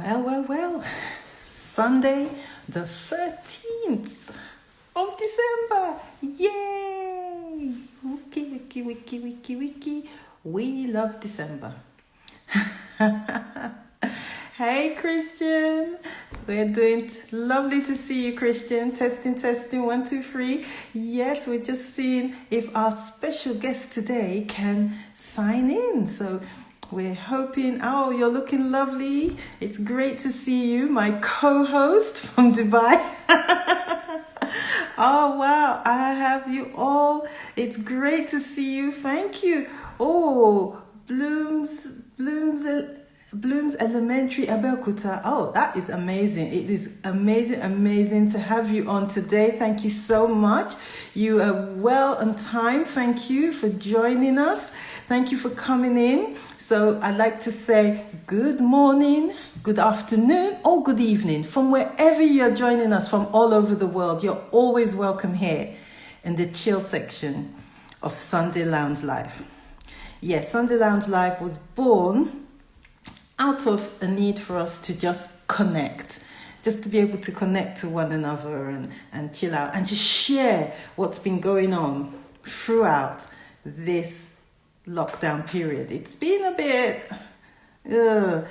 Well. Sunday, the 13th of December. Yay! Wiki. We love December. Hey, Christian. We're doing lovely to see you, Christian. Testing, 1, 2, 3. Yes, we're just seeing if our special guest today can sign in. So we're hoping, you're looking lovely. It's great to see you, my co-host from Dubai. Oh, wow. I have you all. It's great to see you. Thank you. Oh, Blooms Elementary Abeokuta. Oh, that is amazing. It is amazing to have you on today. Thank you so much. You are well on time. Thank you for joining us. Thank you for coming in. So I'd like to say good morning, good afternoon, or good evening from wherever you're joining us from all over the world. You're always welcome here in the chill section of Sunday Lounge Live. Yes, Sunday Lounge Live was born out of a need for us to just connect, just to be able to connect to one another and chill out and just share what's been going on throughout this lockdown period. It's been a bit...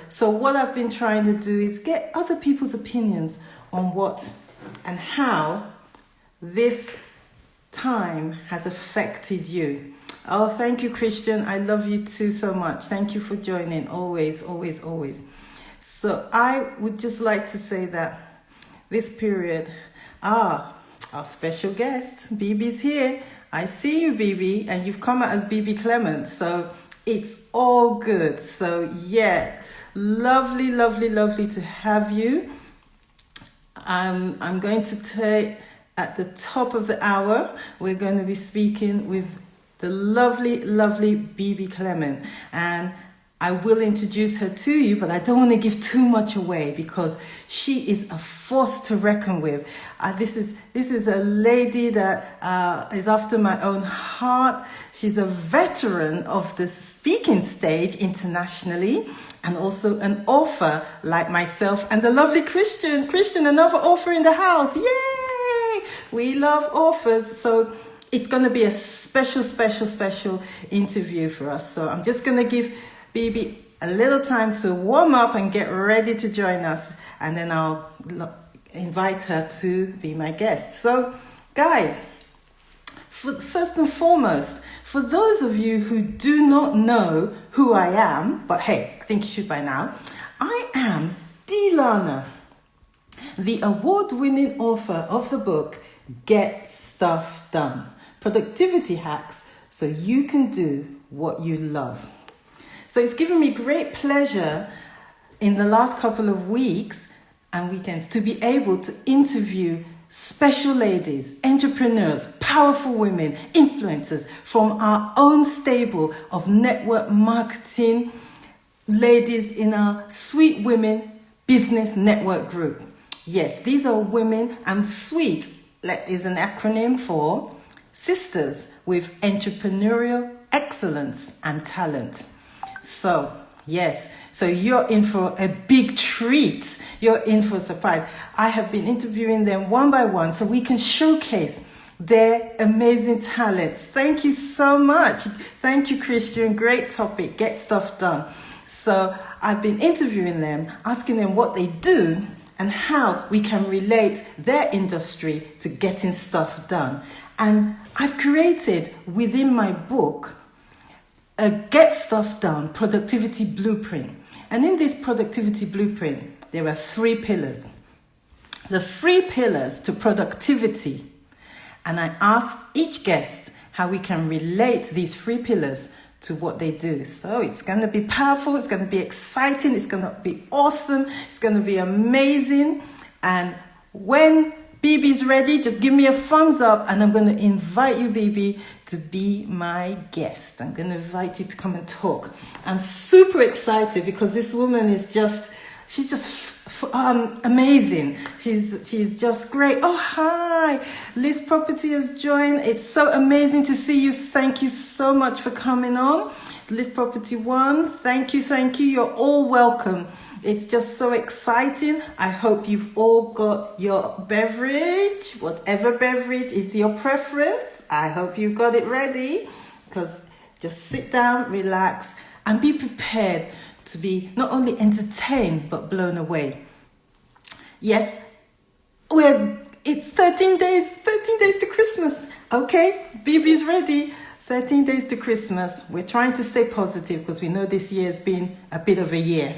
So what I've been trying to do is get other people's opinions on what and how this time has affected you. Oh, thank you, Christian. I love you too so much. Thank you for joining. Always. So I would just like to say that this period, our special guest, Bebe's here. I see you, Bebe, and you've come out as Bebe Clement. So it's all good. So yeah, lovely to have you. I'm going to take at the top of the hour, we're going to be speaking with the lovely Bebe Clement, and I will introduce her to you, but I don't want to give too much away because she is a force to reckon with. This is a lady that is after my own heart. She's a veteran of the speaking stage internationally, and also an author like myself and the lovely Christian, another author in the house. Yay! We love authors, so it's going to be a special interview for us. So I'm just going to give Bebe a little time to warm up and get ready to join us. And then I'll invite her to be my guest. So, guys, first and foremost, for those of you who do not know who I am, but hey, I think you should by now, I am Dee Lana, the award-winning author of the book, Get Stuff Done. Productivity hacks so you can do what you love. So it's given me great pleasure in the last couple of weeks and weekends to be able to interview special ladies, entrepreneurs, powerful women, influencers from our own stable of network marketing ladies in our Sweet Women Business Network group. Yes, these are women, and SWEET is an acronym for Sisters with Entrepreneurial Excellence and Talent. So, yes, so you're in for a big treat. You're in for a surprise. I have been interviewing them one by one so we can showcase their amazing talents. Thank you so much. Thank you, Christian. Great topic. Get stuff done. So I've been interviewing them, asking them what they do and how we can relate their industry to getting stuff done. And I've created within my book a Get Stuff Done productivity blueprint. And in this productivity blueprint, there are 3 pillars. The 3 pillars to productivity. And I asked each guest how we can relate these 3 pillars to what they do. So it's going to be powerful, it's going to be exciting, it's going to be awesome, it's going to be amazing. And when Bebe's ready, just give me a thumbs up and I'm going to invite you, Bebe, to be my guest. I'm going to invite you to come and talk. I'm super excited because this woman is she's just amazing. She's just great. Oh, hi. Liz Property has joined. It's so amazing to see you. Thank you so much for coming on. List Property One, thank you, thank you. You're all welcome. It's just so exciting. I hope you've all got your beverage, whatever beverage is your preference. I hope you've got it ready, because just sit down, relax, and be prepared to be not only entertained but blown away. Yes, it's 13 days to Christmas. Okay, Bebe's ready. 13 days to Christmas. We're trying to stay positive because we know this year has been a bit of a year.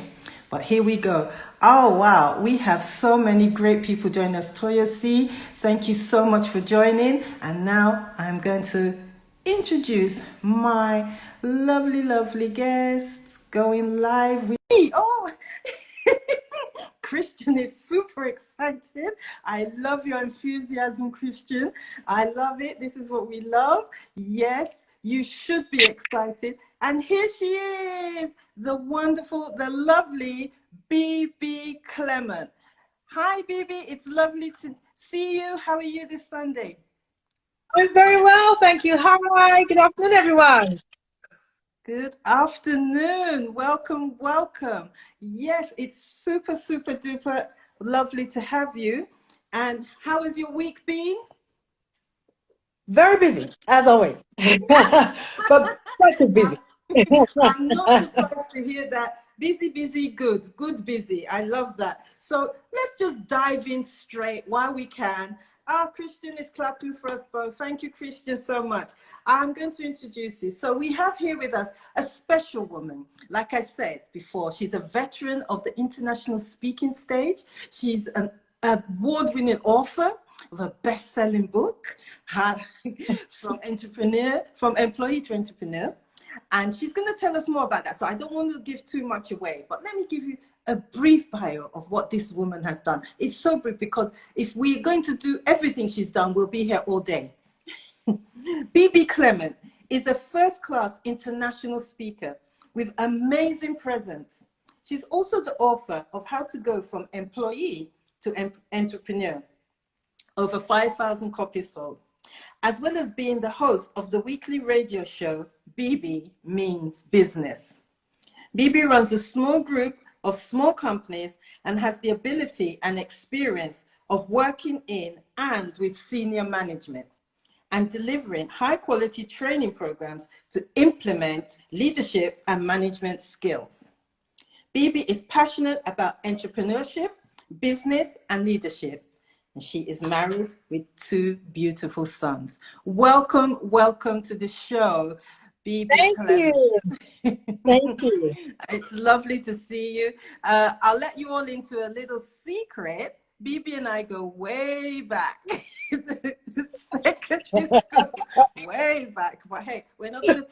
But here we go. Oh, wow. We have so many great people joining us. Toya C, thank you so much for joining. And now I'm going to introduce my lovely, lovely guests going live with me. Oh, Christian is super excited. I love your enthusiasm, Christian. I love it. This is what we love. Yes, you should be excited. And here she is, the wonderful, the lovely Bebe Clement. Hi, Bebe. It's lovely to see you. How are you this Sunday? I'm very well, thank you. Hi, good afternoon, everyone. Good afternoon. Welcome, welcome. Yes, it's super, super duper lovely to have you. And how has your week been? Very busy, as always, but quite so busy. I'm not surprised to hear that. Busy, busy, good, good, busy. I love that. So let's just dive in straight while we can. Our Christian is clapping for us both. Thank you, Christian, so much. I'm going to introduce you. So we have here with us a special woman. Like I said before, she's a veteran of the international speaking stage. She's an award-winning author of a best-selling book, from employee to entrepreneur. And she's going to tell us more about that. So I don't want to give too much away, but let me give you a brief bio of what this woman has done. It's so brief because if we're going to do everything she's done, we'll be here all day. Bebe Clement is a first-class international speaker with amazing presence. She's also the author of How to Go from Employee to Entrepreneur, over 5,000 copies sold, as well as being the host of the weekly radio show, Bebe Means Business. Bebe runs a small group of small companies and has the ability and experience of working in and with senior management and delivering high quality training programs to implement leadership and management skills. Bebe is passionate about entrepreneurship, business, and leadership. And she is married with 2 beautiful sons. Welcome, welcome to the show, Bebe Thank Clement. you. Thank you. It's lovely to see you. I'll let you all into a little secret. Bebe and I go way back. Secondary school, way back. But hey, we're not going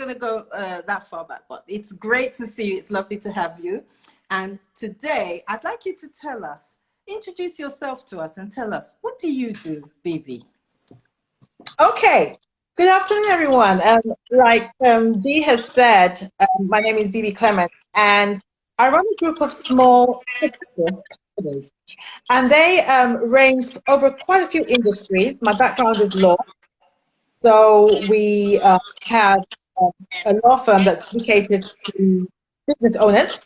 to go that far back. But it's great to see you. It's lovely to have you. And today, I'd like you to introduce yourself to us and tell us, what do you do, Bebe? Okay. Good afternoon, everyone. Like Dee has said, my name is Bebe Clement, and I run a group of small companies, and they range over quite a few industries. My background is law, so we have a law firm that's dedicated to business owners.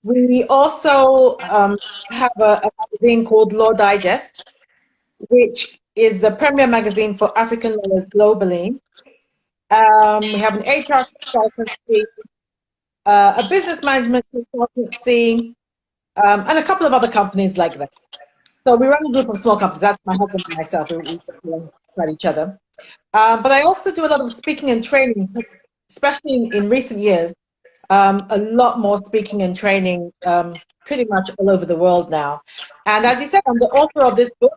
We also have a magazine called Law Digest, which is the premier magazine for African lawyers globally. We have an HR consultancy, a business management consultancy, and a couple of other companies like that. So we run a group of small companies. That's my husband and myself. We at each other. But I also do a lot of speaking and training, especially in recent years. A lot more speaking and training, pretty much all over the world now. And as you said, I'm the author of this book,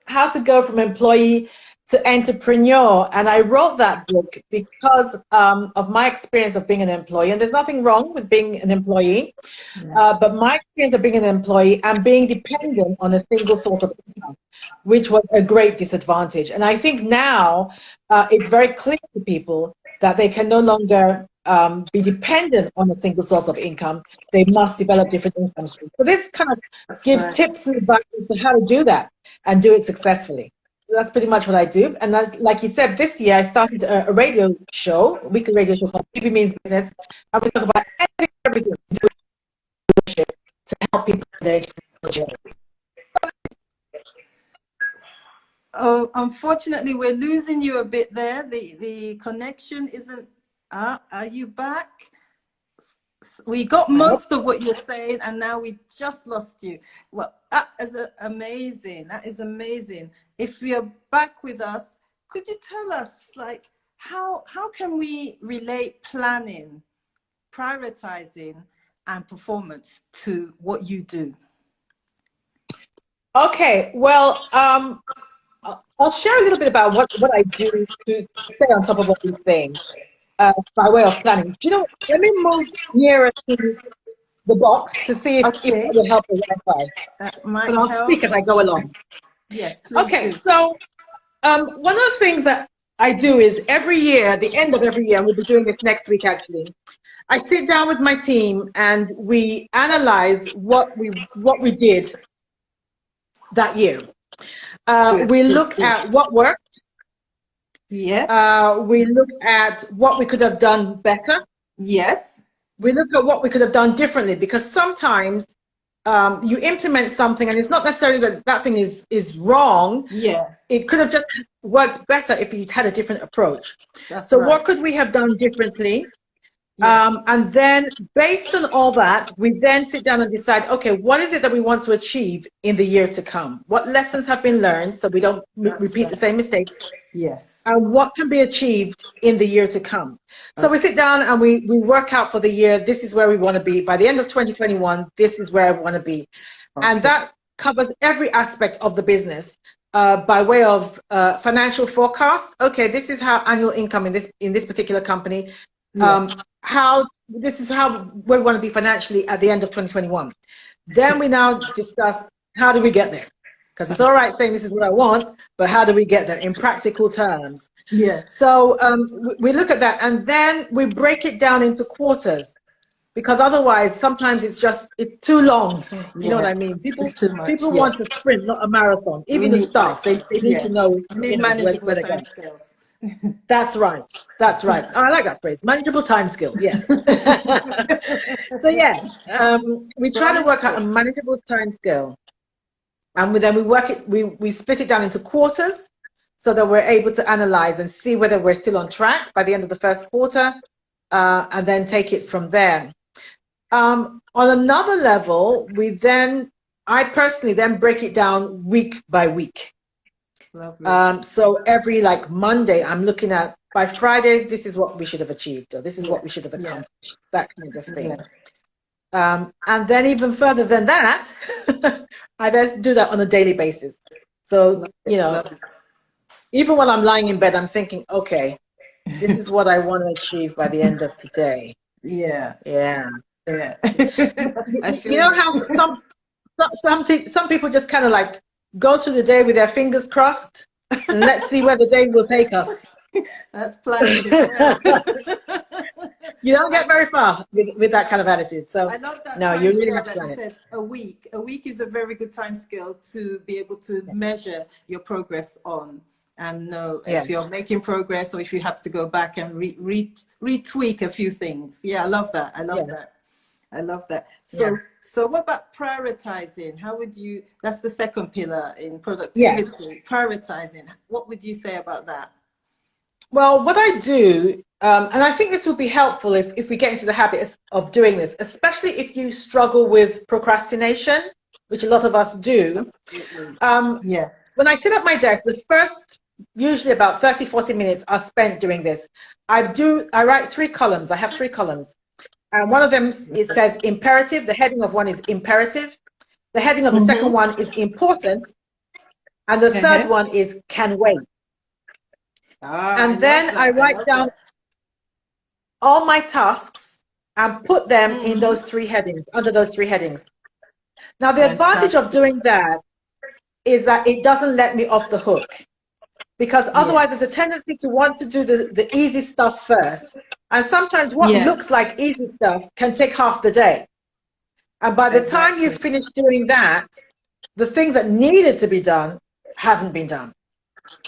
How to Go from Employee to Entrepreneur. And I wrote that book because of my experience of being an employee. And there's nothing wrong with being an employee, but my experience of being an employee and being dependent on a single source of income, which was a great disadvantage. And I think now it's very clear to people that they can no longer be dependent on a single source of income. They must develop different income streams. So this kind of gives tips and advice to how to do that and do it successfully. that's pretty much what I do. And that's, like you said, this year I started a radio show, a weekly radio show called Bebe Means Business. And we talk about everything to do with leadership to help people in their entrepreneurial journey. Oh, unfortunately, we're losing you a bit there. The connection isn't. Are you back? We got most of what you're saying, and now we just lost you. Well, that is amazing. That is amazing. If you're back with us, could you tell us, like, how can we relate planning, prioritizing, and performance to what you do? Okay, well, I'll share a little bit about what I do to stay on top of all these things by way of planning. Do you know, let me move nearer to the box to see if Okay, that will help the Wi-Fi. that might But I'll help. speak as I go along. Yes, please Okay, do. so one of the things that I do is every year, at the end of every year, and we'll be doing this next week actually, I sit down with my team and we analyze what we did that year. We look at what worked. Yeah. We look at what we could have done better. Yes. We look at what we could have done differently, because sometimes you implement something and it's not necessarily that that thing is wrong. Yeah. It could have just worked better if you'd had a different approach. That's So right. what could we have done differently? Yes. And then based on all that, we then sit down and decide, okay, what is it that we want to achieve in the year to come? What lessons have been learned so we don't repeat the same mistakes? Yes. And what can be achieved in the year to come? So we sit down and we work out for the year, this is where we want to be. By the end of 2021, this is where I want to be. Okay. And that covers every aspect of the business. By way of financial forecast. Okay, this is how annual income in this particular company. Yes. This is how where we want to be financially at the end of 2021. Then we now discuss, how do we get there? Because it's all right saying this is what I want, but how do we get there in practical terms? Yes. So we look at that, and then we break it down into quarters, because otherwise sometimes it's too long. You know what I mean? People want to sprint, not a marathon. Even the staff, they need to know, manageable where they're going. time scales. That's right. That's right. Oh, I like that phrase. Manageable time skill. Yes. So yeah, we try to work out a manageable time scale, and then we work it. We split it down into quarters, so that we're able to analyze and see whether we're still on track by the end of the first quarter, and then take it from there. On another level, I personally then break it down week by week. So every Monday, I'm looking at, by Friday, this is what we should have achieved, or this is what we should have accomplished, that kind of thing. And then even further than that, I then do that on a daily basis. So, even when I'm lying in bed, I'm thinking, okay, this is what I want to achieve by the end of today. Yeah. You know how some people just kind of go through the day with their fingers crossed, and let's see where the day will take us. That's planning. You don't get very far with that kind of attitude. So I love that. No, you really have to plan it. Said a week. A week is a very good time scale to be able to measure your progress on, and know if you're making progress, or if you have to go back and retweak a few things. Yeah, I love that. I love that. So what about prioritizing? How would you, that's the second pillar in productivity, prioritizing. What would you say about that? Well, what I do, and I think this would be helpful if we get into the habit of doing this, especially if you struggle with procrastination, which a lot of us do. When I sit at my desk, the first, usually about 30-40 minutes are spent doing this. I write 3 columns. I have 3 columns. And one of them, it says imperative. The heading of one is imperative. The heading of the second one is important. And the third one is can wait. And then I write down all my tasks and put them in those 3 headings, under those 3 headings. Now, the advantage of doing that is that it doesn't let me off the hook. Because otherwise there's a tendency to want to do the easy stuff first. And sometimes what looks like easy stuff can take half the day. And by the time you finish doing that, the things that needed to be done haven't been done.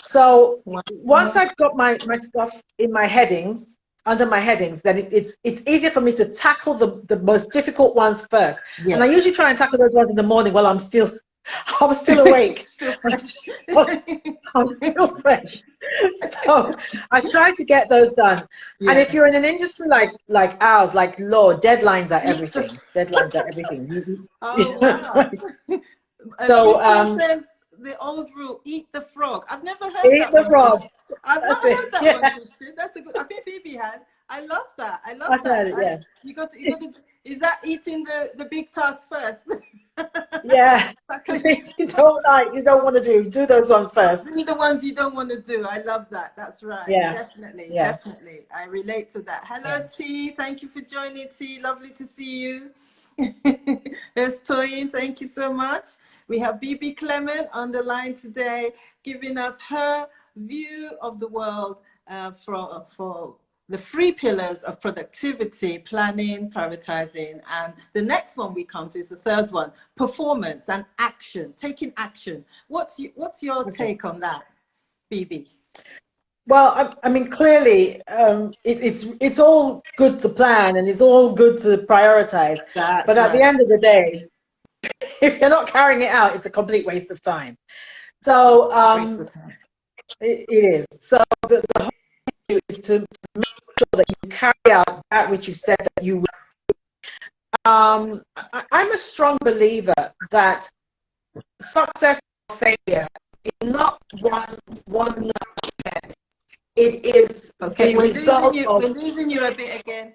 So Wow. once I've got my stuff in my headings, under my headings, then it's easier for me to tackle the most difficult ones first. And I Yes. usually try and tackle those ones in the morning while I'm still awake. Still I'm fresh. still fresh. So I try to get those done. And if Yes. you're in an industry like ours, like law, deadlines are Eat the. everything. Deadlines are everything. Oh wow. So Christian says the old rule: eat the frog. I've never heard eat that the one, frog. Christian. I've not That's heard it. that one, Yeah, Christian. That's a good. I think Bibi has. I love that. I love I've that. heard it. Yeah. You got to. You got to. Is that eating the big task first? Yeah. You don't want to do those ones first. Do the ones you don't want to do. I love that. That's right. Yeah. Definitely. Yeah. Definitely. I relate to that. Hello, Yeah. T. Thank you for joining, T. Lovely to see you. There's Toyin. Thank you so much. We have Bebe Clement on the line today, giving us her view of the world for the three pillars of productivity, planning, prioritizing. And the next one we come to is the third one, performance and action, taking action. What's your Okay. take on that, Bebe? Well, I mean, clearly, it's all good to plan and it's all good to prioritize. That's But at the right. end of the day, if you're not carrying it out, it's a complete waste of time. So it is. So the whole issue is to make sure that you carry out that which you said that you would. I'm a strong believer that success or failure is not one. It is Okay, the we're losing result you. of. We're losing you a bit again.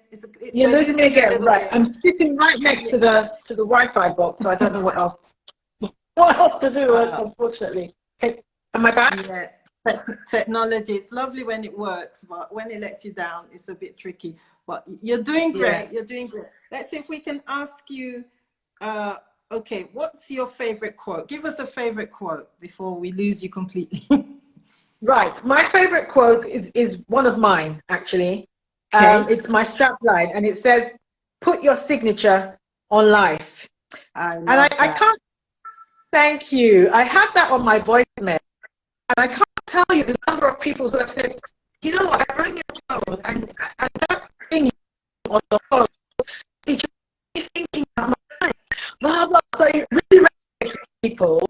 You're We're losing me losing you a again, little right? bit. I'm sitting right next to the Wi-Fi box, so I don't know what else to do. Unfortunately, okay. Am I back? Yeah, technology. It's lovely when it works, but when it lets you down, it's a bit tricky. But you're doing great. Yeah. You're doing great. Let's see if we can ask you. Okay, what's your favorite quote? Give us a favorite quote before we lose you completely. Right. My favorite quote is one of mine, actually. Okay. It's my strap line, and it says, "Put your signature on life." I And love I that. can't thank you. I have that on my voicemail, and I can't tell you the number of people who have said, "You know what? I rang your phone, and that thing on the phone, it's just thinking about my life." Blah blah. So it really resonates with people.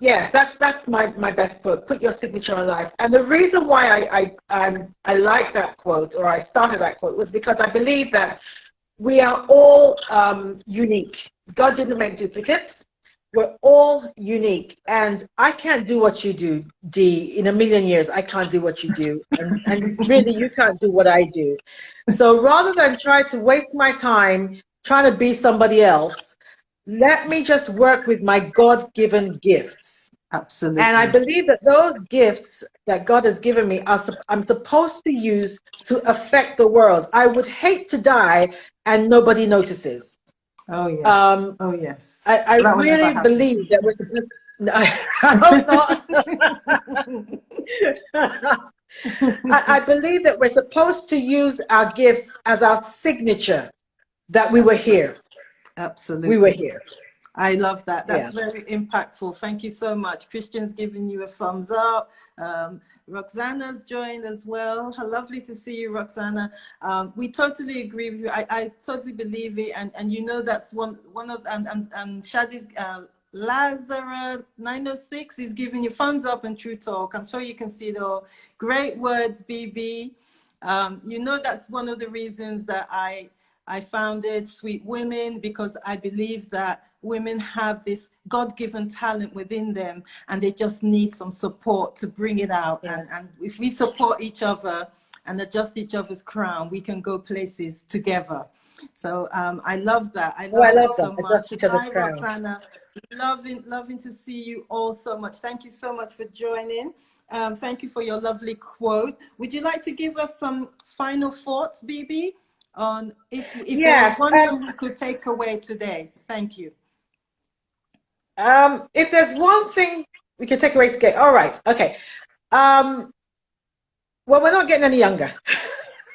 Yeah, that's my best quote. Put your signature on life. And the reason why I like that quote, or I started that quote, was because I believe that we are all unique. God didn't make duplicates. We're all unique, and I can't do what you do, Dee. In a million years, I can't do what you do, and really, you can't do what I do. So rather than try to waste my time trying to be somebody else, let me just work with my God-given gifts. Absolutely. And I believe that those gifts that God has given me, I'm supposed to use to affect the world. I would hate to die and nobody notices. Oh yeah. Oh yes. I That will never really happen. believe that we're supposed. I hope not. I believe that we're supposed to use our gifts as our signature that we were here. Absolutely. We were here. I love that. That's Yeah. very impactful. Thank you so much. Christian's giving you a thumbs up. Roxana's joined as well. Lovely to see you, Roxana. We totally agree with you. I totally believe it. And you know, that's one of, and Shadi's, Lazara 906 is giving you thumbs up and True Talk. I'm sure you can see it all. Great words, BB. You know, that's one of the reasons that I founded Sweet Women, because I believe that women have this God-given talent within them and they just need some support to bring it out. Yeah. And if we support each other and adjust each other's crown, we can go places together. So I love that. I love that so much. Hi, Roxana. Loving to see you all so much. Thank you so much for joining. Thank you for your lovely quote. Would you like to give us some final thoughts, BB, on if Yes, there was one thing we could take away today? Thank you. If there's one thing we can take away today, all right, okay. Well, we're not getting any younger.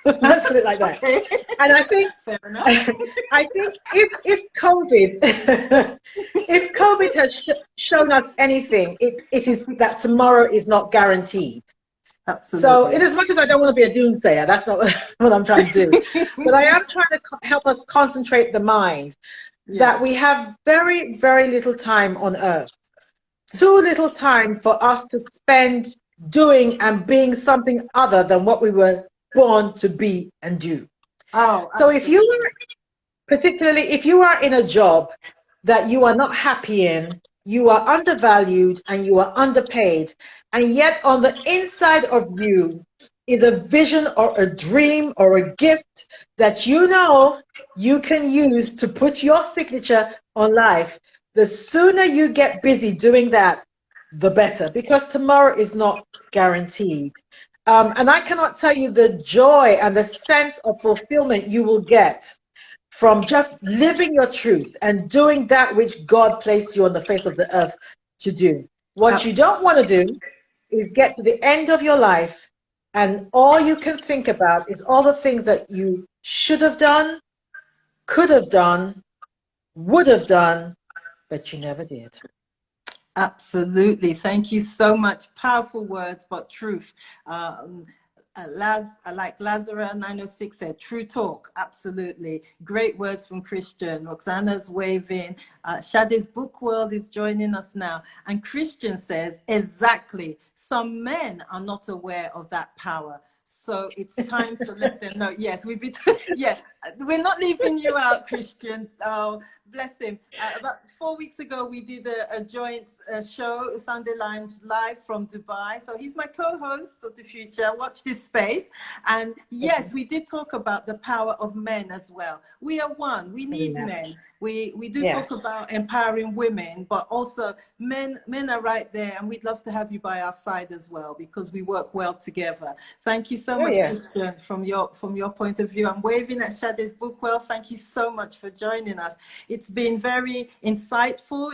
Let's put it like that. Okay. And I think, if COVID, if COVID has shown us anything, it is that tomorrow is not guaranteed. So, in Absolutely. as much as I don't want to be a doomsayer, that's not what I'm trying to do. But I am trying to help us concentrate the mind that we Yes. have very, very little time on earth. Too little time for us to spend doing and being something other than what we were born to be and do. Oh, So, if you absolutely. were, particularly if you are in a job that you are not happy in, you are undervalued and you are underpaid, and yet on the inside of you is a vision or a dream or a gift that you know you can use to put your signature on life. The sooner you get busy doing that, the better, because tomorrow is not guaranteed. And I cannot tell you the joy and the sense of fulfillment you will get from just living your truth and doing that which God placed you on the face of the earth to do. What you don't want to do is get to the end of your life and all you can think about is all the things that you should have done, could have done, would have done, but you never did. Absolutely. Thank you so much. Powerful words, but truth. Like Lazarus 906 said, true talk. Absolutely. Great words from Christian. Roxana's waving. Shade's Book World is joining us now. And Christian says, exactly. Some men are not aware of that power. So it's time to let them know. Yes, yes, we're not leaving you out, Christian. Oh, bless him. About 4 weeks ago, we did a joint show, Sunday Live from Dubai. So he's my co-host of the future. Watch this space. And yes, we did talk about the power of men as well. We are one. We need men. We do talk about empowering women, but also men are right there, and we'd love to have you by our side as well because we work well together. Thank you so much, Christian, from your point of view. I'm waving at Shade's Bookwell. Thank you so much for joining us. It's been very insightful.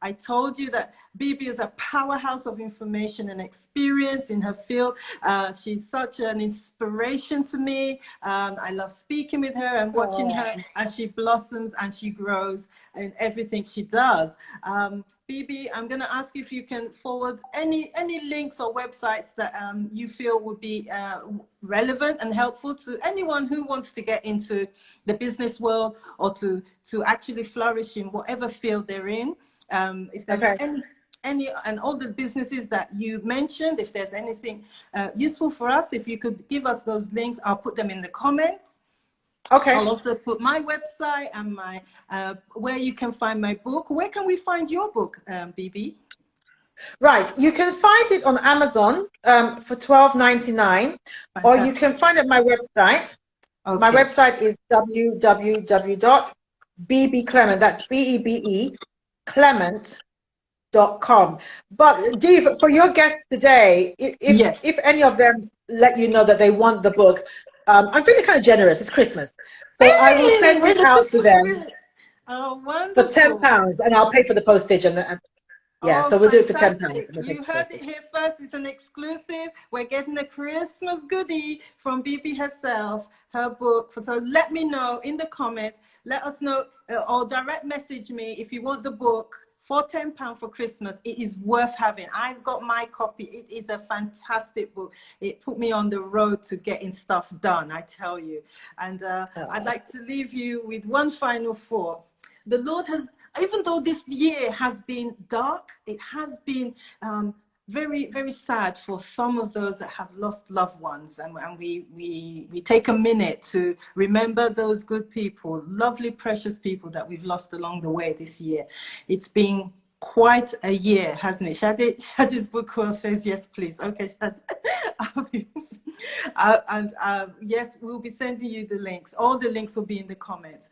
I told you that Bebe is a powerhouse of information and experience in her field. She's such an inspiration to me. I love speaking with her and watching her as she blossoms and she grows in everything she does. Bebe, I'm going to ask you if you can forward any links or websites that you feel would be relevant and helpful to anyone who wants to get into the business world or to actually flourish in whatever field they're in. If there's any and all the businesses that you mentioned, if there's anything useful for us, if you could give us those links, I'll put them in the comments. Okay. I'll also put my website and my where you can find my book. Where can we find your book, Bebe? Right, you can find it on Amazon for $12.99, or you can find it on my website. Okay. My website is www.bbeclement, that's B-E-B-E, Clement.com. But Dee, for your guests today, if any of them let you know that they want the book, I'm feeling kind of generous. It's Christmas, so I will send it out to them for £10, and I'll pay for the postage and yeah, so we'll do it for £10. You heard it here first. It's an exclusive. We're getting a Christmas goodie from Bebe herself, her book. So let me know in the comments. Let us know or direct message me if you want the book for £10 for Christmas. It is worth having. I've got my copy. It is a fantastic book. It put me on the road to getting stuff done, I tell you. And I'd like to leave you with one final thought. The Lord has, even though this year has been dark, it has been very, very sad for some of those that have lost loved ones. And we take a minute to remember those good people, lovely, precious people that we've lost along the way this year. It's been quite a year, hasn't it? Shade's book says yes, please. Okay, Shade. Yes, we'll be sending you the links. All the links will be in the comments.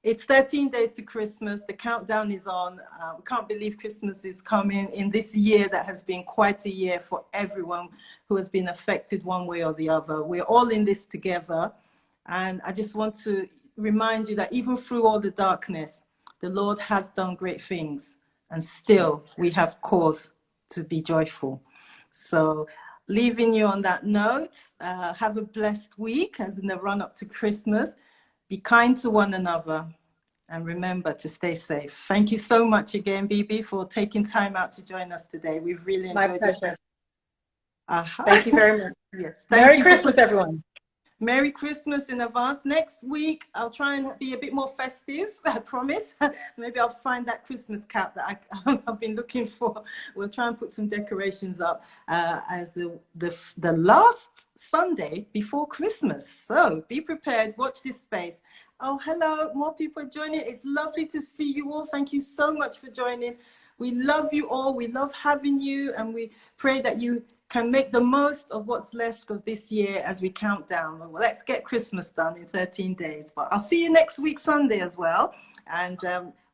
It's 13 days to Christmas. The countdown is on. We can't believe Christmas is coming in this year that has been quite a year for everyone who has been affected one way or the other. We're all in this together. And I just want to remind you that even through all the darkness, the Lord has done great things. And still, we have cause to be joyful. So leaving you on that note, have a blessed week as in the run up to Christmas. Be kind to one another. And remember to stay safe. Thank you so much again, Bebe, for taking time out to join us today. We've really My enjoyed your pleasure. presence. Uh-huh. Thank you very much. Yes. Thank Merry you for Christmas, everyone. Merry Christmas in advance. Next week, I'll try and be a bit more festive, I promise. Maybe I'll find that Christmas cap that I've been looking for. We'll try and put some decorations up as the last Sunday before Christmas. So be prepared, watch this space. Oh, hello, more people are joining. It's lovely to see you all. Thank you so much for joining. We love you all. We love having you, and we pray that you can make the most of what's left of this year as we count down. Well, let's get Christmas done in 13 days. But I'll see you next week, Sunday as well. And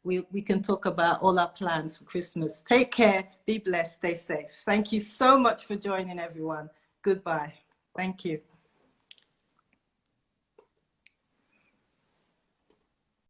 we can talk about all our plans for Christmas. Take care. Be blessed. Stay safe. Thank you so much for joining, everyone. Goodbye. Thank you.